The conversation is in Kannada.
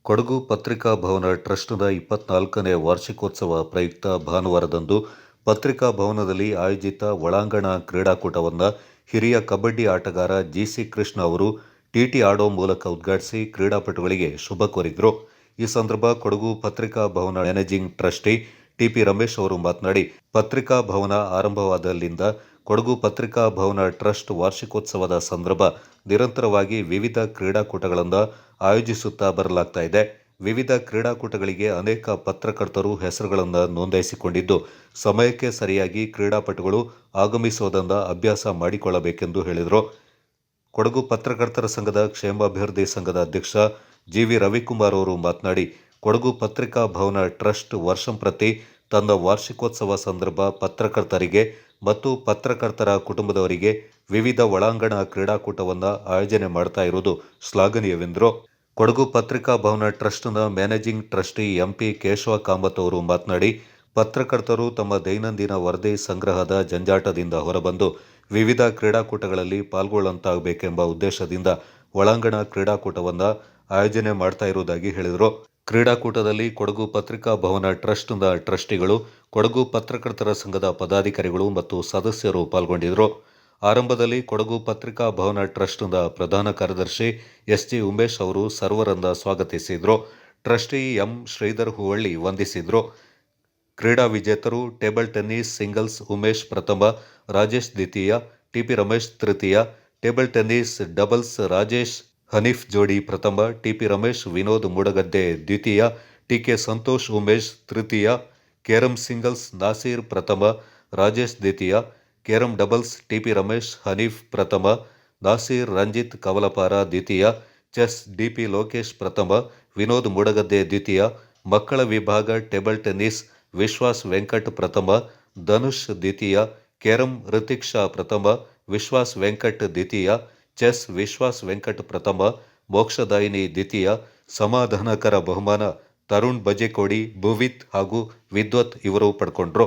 ಕೊಡಗು ಪತ್ರಿಕಾ ಭವನ ಟ್ರಸ್ಟ್ನ 24ನೇ ವಾರ್ಷಿಕೋತ್ಸವ ಪ್ರಯುಕ್ತ ಭಾನುವಾರದಂದು ಪತ್ರಿಕಾ ಭವನದಲ್ಲಿ ಆಯೋಜಿತ ಒಳಾಂಗಣ ಕ್ರೀಡಾಕೂಟವನ್ನು ಹಿರಿಯ ಕಬಡ್ಡಿ ಆಟಗಾರ ಜಿಸಿ ಕೃಷ್ಣ ಅವರು ಟಿಟಿ ಆಡೋ ಮೂಲಕ ಉದ್ಘಾಟಿಸಿ ಕ್ರೀಡಾಪಟುಗಳಿಗೆ ಶುಭ ಕೋರಿದರು. ಈ ಸಂದರ್ಭ ಕೊಡಗು ಪತ್ರಿಕಾ ಭವನ ಮ್ಯಾನೇಜಿಂಗ್ ಟ್ರಸ್ಟಿ ಟಿಪಿ ರಮೇಶ್ ಅವರು ಮಾತನಾಡಿ, ಪತ್ರಿಕಾ ಭವನ ಆರಂಭವಾದಲ್ಲಿಂದ ಕೊಡಗು ಪತ್ರಿಕಾ ಭವನ ಟ್ರಸ್ಟ್ ವಾರ್ಷಿಕೋತ್ಸವದ ಸಂದರ್ಭ ನಿರಂತರವಾಗಿ ವಿವಿಧ ಕ್ರೀಡಾಕೂಟಗಳನ್ನು ಆಯೋಜಿಸುತ್ತಾ ಬರಲಾಗ್ತಾ ಇದೆ. ವಿವಿಧ ಕ್ರೀಡಾಕೂಟಗಳಿಗೆ ಅನೇಕ ಪತ್ರಕರ್ತರು ಹೆಸರುಗಳನ್ನು ನೋಂದಾಯಿಸಿಕೊಂಡಿದ್ದು, ಸಮಯಕ್ಕೆ ಸರಿಯಾಗಿ ಕ್ರೀಡಾಪಟುಗಳು ಆಗಮಿಸುವುದನ್ನು ಅಭ್ಯಾಸ ಮಾಡಿಕೊಳ್ಳಬೇಕೆಂದು ಹೇಳಿದರು. ಕೊಡಗು ಪತ್ರಕರ್ತರ ಸಂಘದ ಕ್ಷೇಮಾಭಿವೃದ್ಧಿ ಸಂಘದ ಅಧ್ಯಕ್ಷ ಜಿವಿ ರವಿಕುಮಾರ್ ಅವರು ಮಾತನಾಡಿ, ಕೊಡಗು ಪತ್ರಿಕಾ ಭವನ ಟ್ರಸ್ಟ್ ವರ್ಷಂಪ್ರತಿ ತನ್ನ ವಾರ್ಷಿಕೋತ್ಸವ ಸಂದರ್ಭ ಪತ್ರಕರ್ತರಿಗೆ ಮತ್ತು ಪತ್ರಕರ್ತರ ಕುಟುಂಬದವರಿಗೆ ವಿವಿಧ ಒಳಾಂಗಣ ಕ್ರೀಡಾಕೂಟವನ್ನು ಆಯೋಜನೆ ಮಾಡ್ತಾ ಇರುವುದು ಶ್ಲಾಘನೀಯವೆಂದರು. ಕೊಡಗು ಪತ್ರಿಕಾ ಭವನ ಟ್ರಸ್ಟ್ನ managing trustee MP Keshava Kamath ಅವರು ಮಾತನಾಡಿ, ಪತ್ರಕರ್ತರು ತಮ್ಮ ದೈನಂದಿನ ವರದಿ ಸಂಗ್ರಹದ ಜಂಜಾಟದಿಂದ ಹೊರಬಂದು ವಿವಿಧ ಕ್ರೀಡಾಕೂಟಗಳಲ್ಲಿ ಪಾಲ್ಗೊಳ್ಳುವಂತಾಗಬೇಕೆಂಬ ಉದ್ದೇಶದಿಂದ ಒಳಾಂಗಣ ಕ್ರೀಡಾಕೂಟವನ್ನು ಆಯೋಜನೆ ಮಾಡ್ತಾ ಇರುವುದಾಗಿ ಹೇಳಿದರು. ಕ್ರೀಡಾಕೂಟದಲ್ಲಿ ಕೊಡಗು ಪತ್ರಿಕಾ ಭವನ ಟ್ರಸ್ಟ್ನ ಟ್ರಸ್ಟಿಗಳು, ಕೊಡಗು ಪತ್ರಕರ್ತರ ಸಂಘದ ಪದಾಧಿಕಾರಿಗಳು ಮತ್ತು ಸದಸ್ಯರು ಪಾಲ್ಗೊಂಡಿದ್ದರು. ಆರಂಭದಲ್ಲಿ ಕೊಡಗು ಪತ್ರಿಕಾ ಭವನ ಟ್ರಸ್ಟ್ನ ಪ್ರಧಾನ ಕಾರ್ಯದರ್ಶಿ ಎಸ್ಜಿ ಉಮೇಶ್ ಅವರು ಸರ್ವರನ್ನ ಸ್ವಾಗತಿಸಿದರು. ಟ್ರಸ್ಟಿ ಎಂ ಶ್ರೀಧರ್ ಹೂವಳ್ಳಿ ವಂದಿಸಿದರು. ಕ್ರೀಡಾ ವಿಜೇತರು ಟೇಬಲ್ ಟೆನ್ನಿಸ್ ಸಿಂಗಲ್ಸ್ ಉಮೇಶ್ ಪ್ರಥಮ, ರಾಜೇಶ್ ದ್ವಿತೀಯ, ಟಿಪಿ ರಮೇಶ್ ತೃತೀಯ, table tennis doubles Rajesh Hanif ಜೋಡಿ ಪ್ರಥಮ, ಟಿಪಿ ರಮೇಶ್ ವಿನೋದ್ ಮೂಡಗದ್ದೆ ದ್ವಿತೀಯ, ಟಿಕೆ ಸಂತೋಷ್ ಉಮೇಶ್ ತೃತೀಯ, ಕೇರಂ ಸಿಂಗಲ್ಸ್ ನಾಸೀರ್ ಪ್ರಥಮ, ರಾಜೇಶ್ ದ್ವಿತೀಯ, carrom doubles TP Ramesh Hanif ಪ್ರಥಮ, ನಾಸೀರ್ ರಂಜಿತ್ ಕವಲಪಾರ ದ್ವಿತೀಯ, ಚೆಸ್ ಡಿಪಿ ಲೋಕೇಶ್ ಪ್ರಥಮ, ವಿನೋದ್ ಮೂಡಗದ್ದೆ ದ್ವಿತೀಯ, ಮಕ್ಕಳ ವಿಭಾಗ ಟೇಬಲ್ ಟೆನ್ನಿಸ್ ವಿಶ್ವಾಸ್ ವೆಂಕಟ್ ಪ್ರಥಮ, ಧನುಷ್ ದ್ವಿತೀಯ, ಕೇರಂ ಋತಿಕ್ ಶಾ ಪ್ರಥಮ, ವಿಶ್ವಾಸ್ ವೆಂಕಟ್ ದ್ವಿತೀಯ, ಚೆಸ್ ವಿಶ್ವಾಸ್ ವೆಂಕಟ್ ಪ್ರಥಮ, ಮೋಕ್ಷದಾಯಿನಿ ದ್ವಿತೀಯ, ಸಮಾಧಾನಕರ ಬಹುಮಾನ ತರುಣ್ ಬಜೆಕೋಡಿ, ಭುವಿತ್ ಹಾಗೂ ವಿದ್ವತ್ ಇವರು ಪಡ್ಕೊಂಡ್ರು.